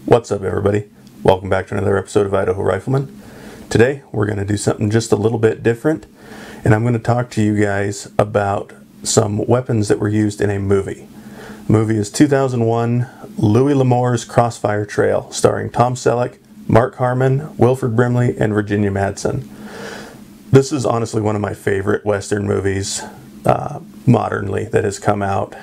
What's up, everybody? Welcome back to another episode of Idaho Rifleman. Today we're going to do something just a little bit different, and I'm going to talk to you guys about some weapons that were used in a movie. The movie is 2001 Louis L'Amour's Crossfire Trail, starring Tom Selleck, Mark Harmon, Wilford Brimley, and Virginia Madsen. This is honestly one of my favorite Western movies modernly that has come out.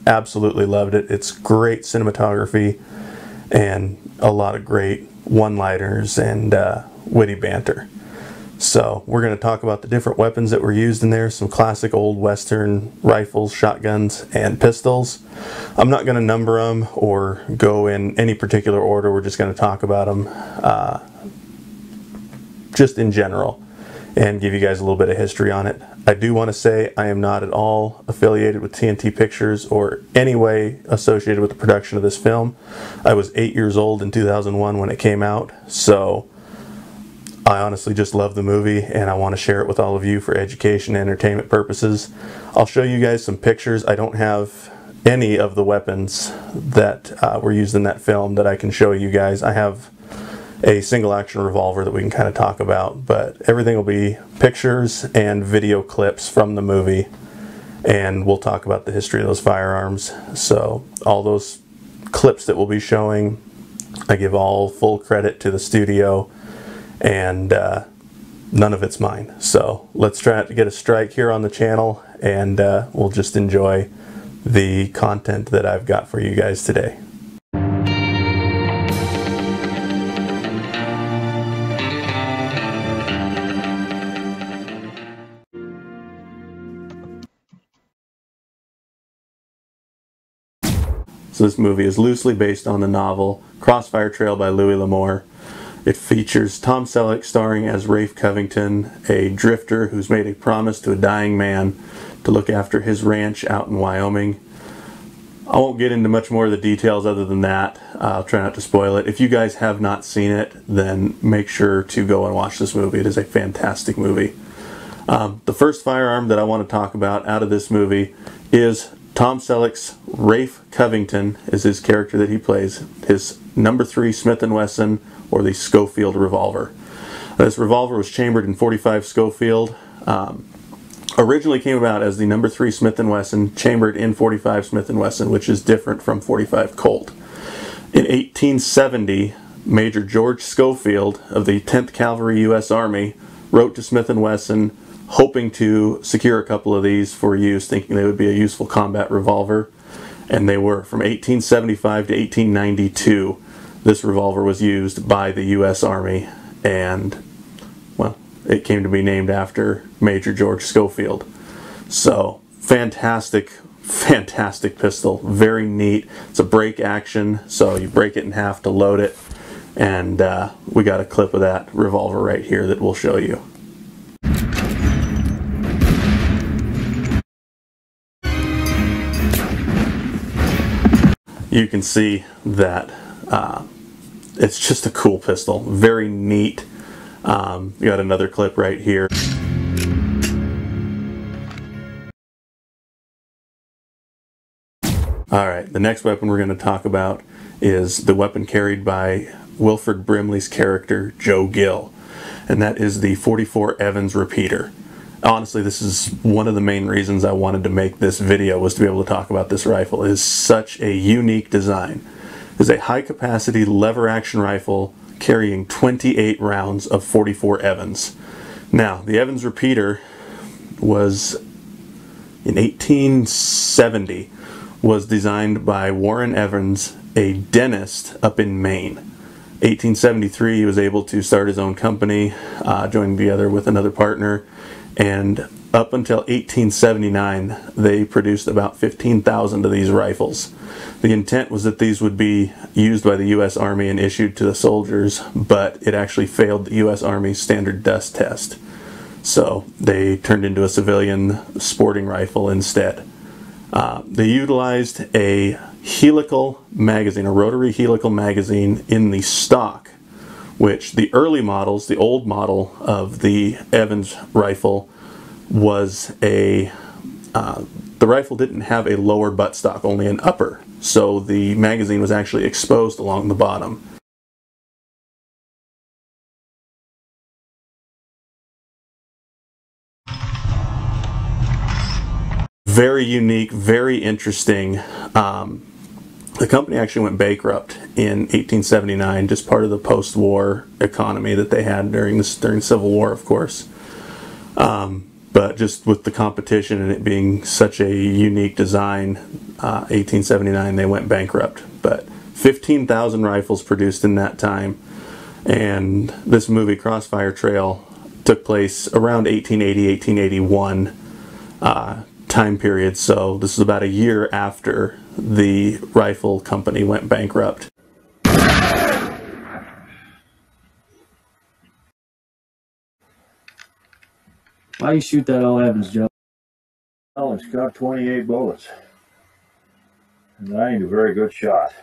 Absolutely loved it. It's great cinematography and a lot of great one-liners and witty banter. So we're going to talk about the different weapons that were used in there, some classic old Western rifles, shotguns, and pistols. I'm not going to number them or go in any particular order. We're just going to talk about them just in general and give you guys a little bit of history on it. I do want to say I am not at all affiliated with TNT Pictures or any way associated with the production of this film. I was 8 years old in 2001 when it came out, so I honestly just love the movie and I want to share it with all of you for education and entertainment purposes. I'll show you guys some pictures. I don't have any of the weapons that were used in that film that I can show you guys. I have a single action revolver that we can kind of talk about, but everything will be pictures and video clips from the movie, and we'll talk about the history of those firearms. So all those clips that we'll be showing, I give all full credit to the studio, and none of it's mine. So let's try not to get a strike here on the channel, and we'll just enjoy the content that I've got for you guys today. So this movie is loosely based on the novel Crossfire Trail by Louis L'Amour. It features Tom Selleck starring as Rafe Covington, a drifter who's made a promise to a dying man to look after his ranch out in Wyoming. I won't get into much more of the details other than that. I'll try not to spoil it. If you guys have not seen it, then make sure to go and watch this movie. It is a fantastic movie. The first firearm that I want to talk about out of this movie is Tom Selleck's Rafe Covington, is his character that he plays, his #3 Smith & Wesson, or the Schofield revolver. This revolver was chambered in .45 Schofield. Originally came about as the #3 Smith & Wesson, chambered in .45 Smith & Wesson, which is different from .45 Colt. In 1870, Major George Schofield of the 10th Cavalry U.S. Army wrote to Smith & Wesson hoping to secure a couple of these for use, thinking they would be a useful combat revolver, and they were. From 1875 to 1892, this revolver was used by the U.S. Army, and, well, it came to be named after Major George Schofield. So, fantastic, fantastic pistol. Very neat. It's a break action, so you break it in half to load it, and we got a clip of that revolver right here that we'll show you. You can see that it's just a cool pistol, very neat. You got another clip right here. Alright, the next weapon we're going to talk about is the weapon carried by Wilford Brimley's character, Joe Gill, and that is the .44 Evans repeater. Honestly, this is one of the main reasons I wanted to make this video, was to be able to talk about this rifle. It is such a unique design. It's a high-capacity lever-action rifle carrying 28 rounds of .44 Evans. Now, the Evans repeater was, in 1870, was designed by Warren Evans, a dentist up in Maine. 1873, he was able to start his own company, joining together with another partner, and up until 1879 they produced about 15,000 of these rifles. The intent was that these would be used by the U.S. Army and issued to the soldiers, but it actually failed the U.S. Army's standard dust test. So they turned into a civilian sporting rifle instead. They utilized a helical magazine, a rotary helical magazine in the stock, which the early models, the old model of the Evans rifle, was a the rifle didn't have a lower buttstock, only an upper, so the magazine was actually exposed along the bottom. Very unique, very interesting. The company actually went bankrupt in 1879, just part of the post-war economy that they had during the Civil War, of course. But just with the competition and it being such a unique design, 1879 they went bankrupt. But 15,000 rifles produced in that time, and this movie Crossfire Trail took place around 1880, 1881 time period, so this is about a year after the rifle company went bankrupt. Why you shoot that all Evans, Joe? Well, it's got 28 bullets. And I ain't a very good shot.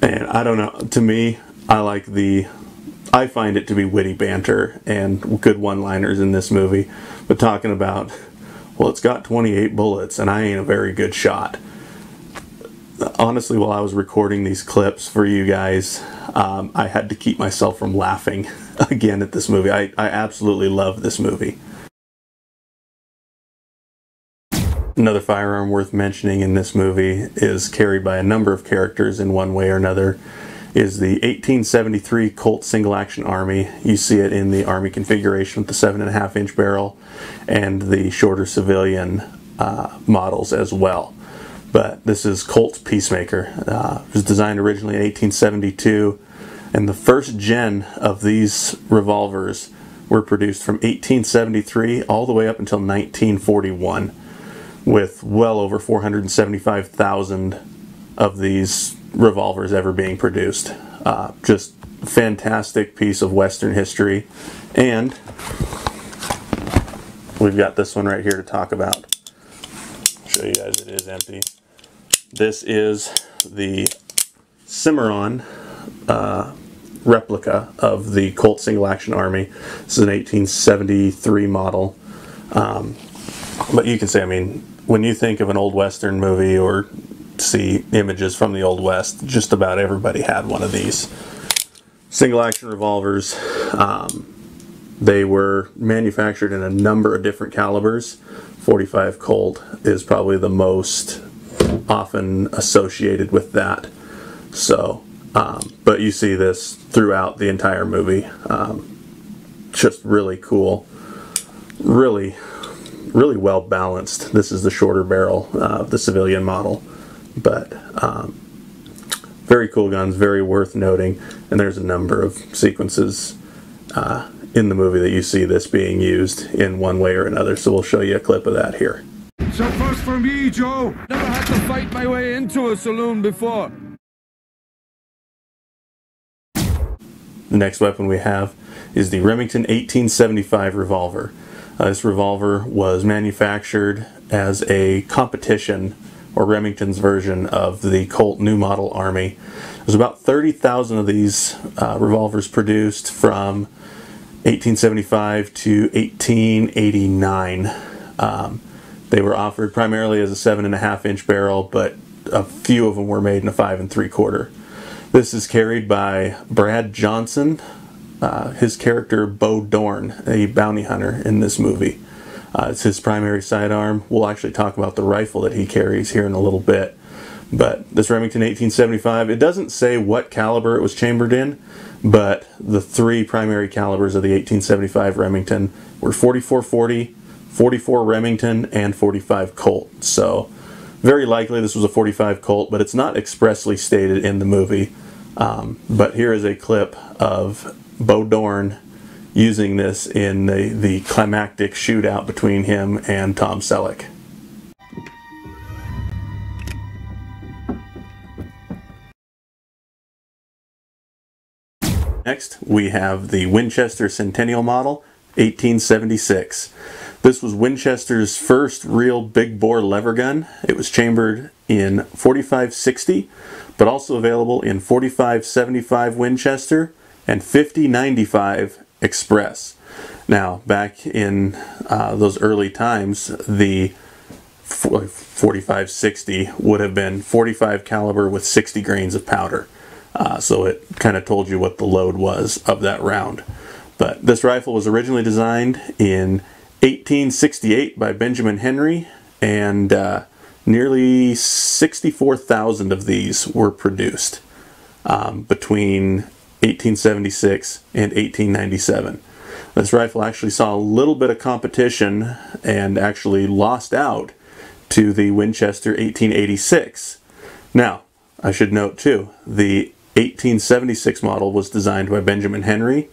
And I don't know, to me, I find it to be witty banter and good one-liners in this movie. But talking about, well, it's got 28 bullets and I ain't a very good shot. Honestly, while I was recording these clips for you guys, I had to keep myself from laughing again at this movie. I absolutely love this movie. Another firearm worth mentioning in this movie is carried by a number of characters in one way or another, is the 1873 Colt Single Action Army. You see it in the Army configuration with the 7.5-inch barrel and the shorter civilian models as well. But this is Colt's Peacemaker. It was designed originally in 1872, and the first gen of these revolvers were produced from 1873 all the way up until 1941, with well over 475,000 of these revolvers ever being produced. Just a fantastic piece of Western history. And we've got this one right here to talk about. I'll show you guys, it is empty. This is the Cimarron replica of the Colt Single Action Army. This is an 1873 model. But you can say, I mean, when you think of an old Western movie or see images from the Old West, just about everybody had one of these. Single action revolvers. They were manufactured in a number of different calibers. 45 Colt is probably the most often associated with that. So, but you see this throughout the entire movie. Just really cool. Really well balanced. This is the shorter barrel, the civilian model. But very cool guns, very worth noting. And there's a number of sequences in the movie that you see this being used in one way or another. So we'll show you a clip of that here. So first for me, Joe. Never had to fight my way into a saloon before. The next weapon we have is the Remington 1875 revolver. This revolver was manufactured as a competition, or Remington's version of the Colt New Model Army. There's about 30,000 of these revolvers produced from 1875 to 1889. They were offered primarily as a 7.5-inch barrel, but a few of them were made in a 5 3/4. This is carried by Brad Johnson, his character Bo Dorn, a bounty hunter in this movie. It's his primary sidearm. We'll actually talk about the rifle that he carries here in a little bit. But this Remington 1875, it doesn't say what caliber it was chambered in, but the three primary calibers of the 1875 Remington were 44-40, 44 Remington, and 45 Colt. So very likely this was a 45 Colt, but it's not expressly stated in the movie. But here is a clip of Bo Dorn using this in the climactic shootout between him and Tom Selleck. Next, we have the Winchester Centennial Model, 1876. This was Winchester's first real big bore lever gun. It was chambered in .45-60, but also available in .45-75 Winchester and .50-95 Express. Now, back in those early times, the 45-60 would have been 45 caliber with 60 grains of powder. So it kind of told you what the load was of that round. But this rifle was originally designed in 1868 by Benjamin Henry, and nearly 64,000 of these were produced between 1876 and 1897. This rifle actually saw a little bit of competition and actually lost out to the Winchester 1886. Now, I should note too, the 1876 model was designed by Benjamin Henry,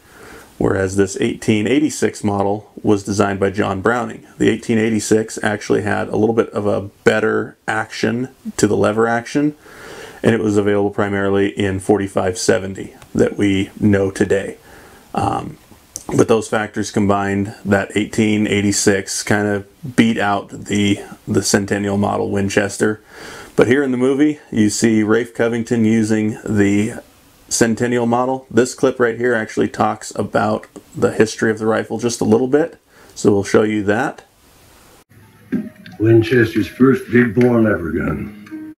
whereas this 1886 model was designed by John Browning. The 1886 actually had a little bit of a better action to the lever action, and it was available primarily in 45-70 that we know today. With those factors combined, that 1886 kind of beat out the Centennial model Winchester. But here in the movie, you see Rafe Covington using the Centennial model. This clip right here actually talks about the history of the rifle just a little bit, so we'll show you that. Winchester's first big bore lever gun.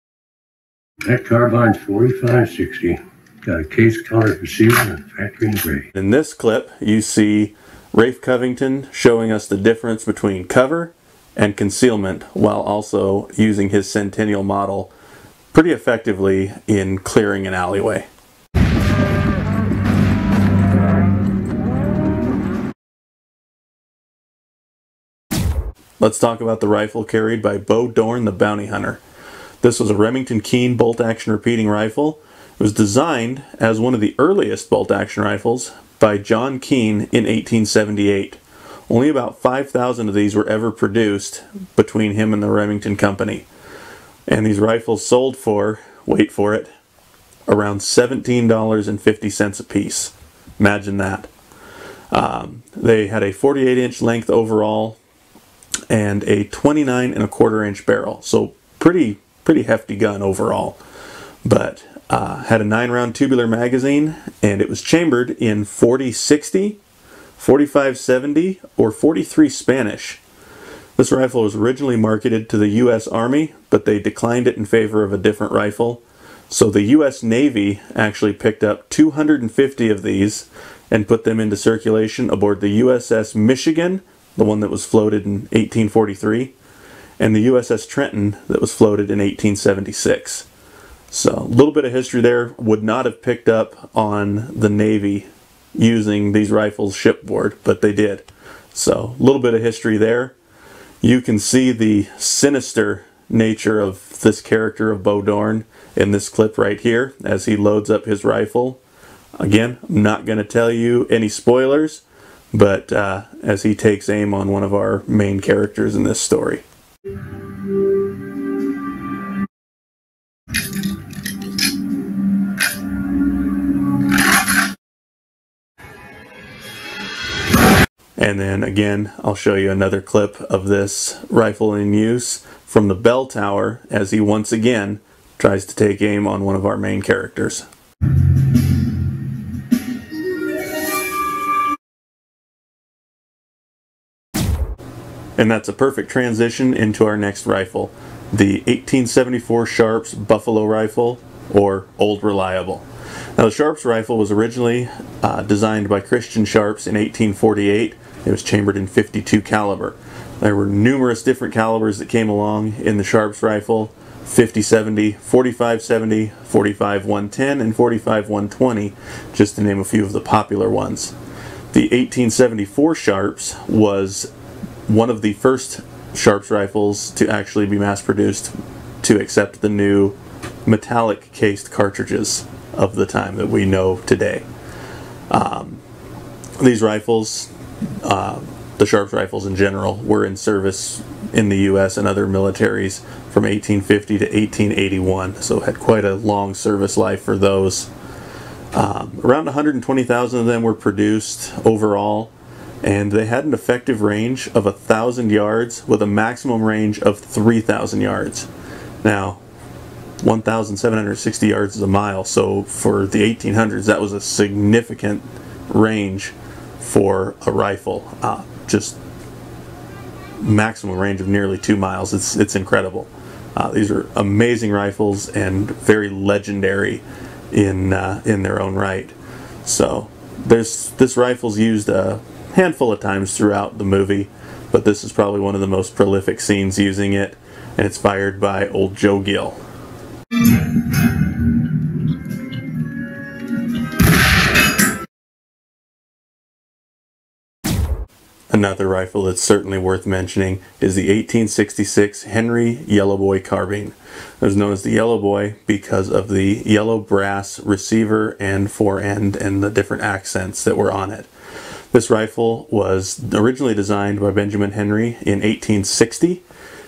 That carbine's 45-60. Got a case colored receiver and factory engraved. In this clip, you see Rafe Covington showing us the difference between cover and concealment, while also using his Centennial model pretty effectively in clearing an alleyway. Let's talk about the rifle carried by Bo Dorn, the bounty hunter. This was a Remington Keen bolt-action repeating rifle. It was designed as one of the earliest bolt-action rifles by John Keen in 1878. Only about 5,000 of these were ever produced between him and the Remington Company. And these rifles sold for, wait for it, around $17.50 a piece. Imagine that. They had a 48-inch length overall and a 29.25-inch barrel. So pretty hefty gun overall. But had a 9-round tubular magazine, and it was chambered in 40-60, 45-70, or 43 Spanish. This rifle was originally marketed to the U.S. Army, but they declined it in favor of a different rifle. So the U.S. Navy actually picked up 250 of these and put them into circulation aboard the USS Michigan, the one that was floated in 1843, and the USS Trenton that was floated in 1876. So a little bit of history there. Would not have picked up on the Navy using these rifles shipboard, but they did. So a little bit of history there. You can see the sinister nature of this character of Bo Dorn in this clip right here as he loads up his rifle. Again, I'm not going to tell you any spoilers, but as he takes aim on one of our main characters in this story. And then again, I'll show you another clip of this rifle in use from the bell tower as he once again tries to take aim on one of our main characters. And that's a perfect transition into our next rifle, the 1874 Sharps Buffalo Rifle, or Old Reliable. Now the Sharps rifle was originally designed by Christian Sharps in 1848. It was chambered in .52 caliber. There were numerous different calibers that came along in the Sharps rifle: 50-70, 45-70, 45-110, and 45-120, just to name a few of the popular ones. The 1874 Sharps was one of the first Sharps rifles to actually be mass-produced to accept the new metallic cased cartridges of the time that we know today. These rifles, the Sharps rifles in general, were in service in the U.S. and other militaries from 1850 to 1881, so had quite a long service life for those. Around 120,000 of them were produced overall, and they had an effective range of 1,000 yards with a maximum range of 3,000 yards. Now, 1,760 yards is a mile, so for the 1800s that was a significant range for a rifle. Just maximum range of nearly 2 miles. It's incredible. These are amazing rifles and very legendary in their own right. So this rifle's used a handful of times throughout the movie, but this is probably one of the most prolific scenes using it, and it's fired by old Joe Gill. Another rifle that's certainly worth mentioning is the 1866 Henry Yellow Boy carbine. It was known as the Yellow Boy because of the yellow brass receiver and forend and the different accents that were on it. This rifle was originally designed by Benjamin Henry in 1860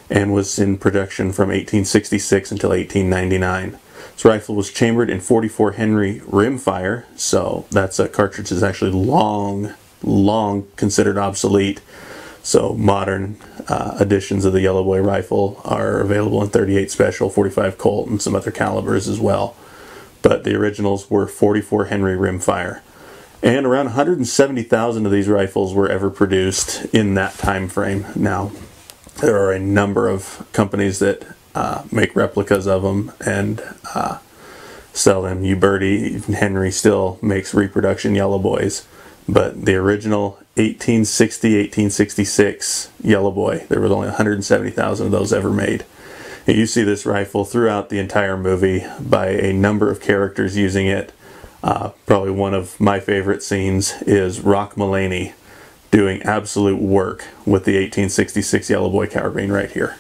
and was in production from 1866 until 1899. This rifle was chambered in 44 Henry rimfire, so that's a cartridge that's actually long considered obsolete. So modern editions of the Yellow Boy rifle are available in 38 Special, 45 Colt, and some other calibers as well. But the originals were 44 Henry rimfire. And around 170,000 of these rifles were ever produced in that time frame. Now, there are a number of companies that make replicas of them and sell them. Uberti, Henry still makes reproduction Yellow Boys. But the original 1860, 1866 Yellow Boy, there was only 170,000 of those ever made. And you see this rifle throughout the entire movie by a number of characters using it. Probably one of my favorite scenes is Rock Mullaney doing absolute work with the 1866 Yellow Boy carbine right here.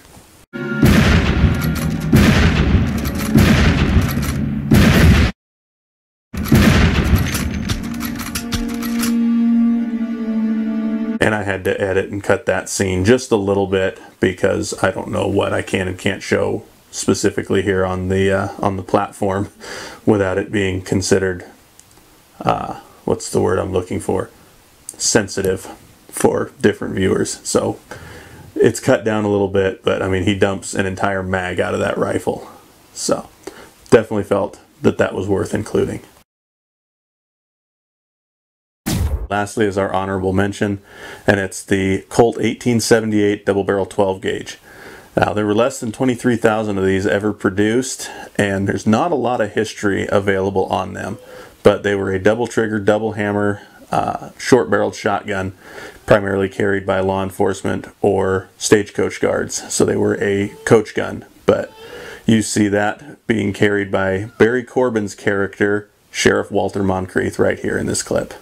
And I had to edit and cut that scene just a little bit because I don't know what I can and can't show specifically here on the platform without it being considered, what's the word I'm looking for? Sensitive for different viewers. So it's cut down a little bit, but I mean, he dumps an entire mag out of that rifle. So definitely felt that that was worth including. Lastly is our honorable mention, and it's the Colt 1878 double barrel 12 gauge. Now, there were less than 23,000 of these ever produced, and there's not a lot of history available on them, but they were a double trigger, double hammer, short barreled shotgun, primarily carried by law enforcement or stagecoach guards. So they were a coach gun, but you see that being carried by Barry Corbin's character, Sheriff Walter Moncrief, right here in this clip.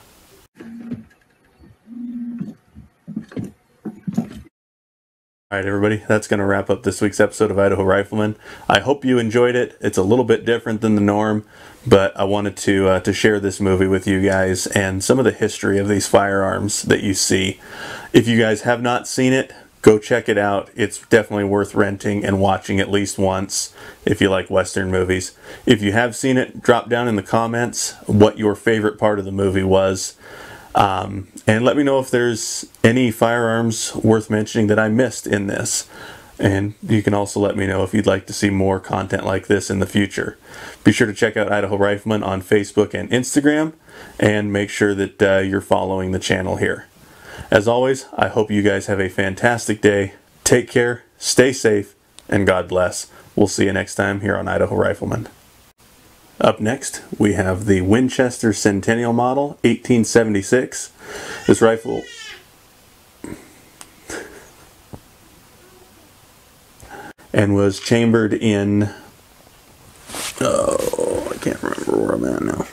Alright everybody, that's going to wrap up this week's episode of Idaho Rifleman. I hope you enjoyed it. It's a little bit different than the norm, but I wanted to share this movie with you guys and some of the history of these firearms that you see. If you guys have not seen it, go check it out. It's definitely worth renting and watching at least once if you like Western movies. If you have seen it, drop down in the comments what your favorite part of the movie was. And let me know if there's any firearms worth mentioning that I missed in this. And you can also let me know if you'd like to see more content like this in the future. Be sure to check out Idaho Rifleman on Facebook and Instagram, and make sure that you're following the channel here. As always, I hope you guys have a fantastic day. Take care, stay safe, and God bless. We'll see you next time here on Idaho Rifleman. Up next, we have the Winchester Centennial Model 1876. This rifle and was chambered in, oh, I can't remember where I'm at now.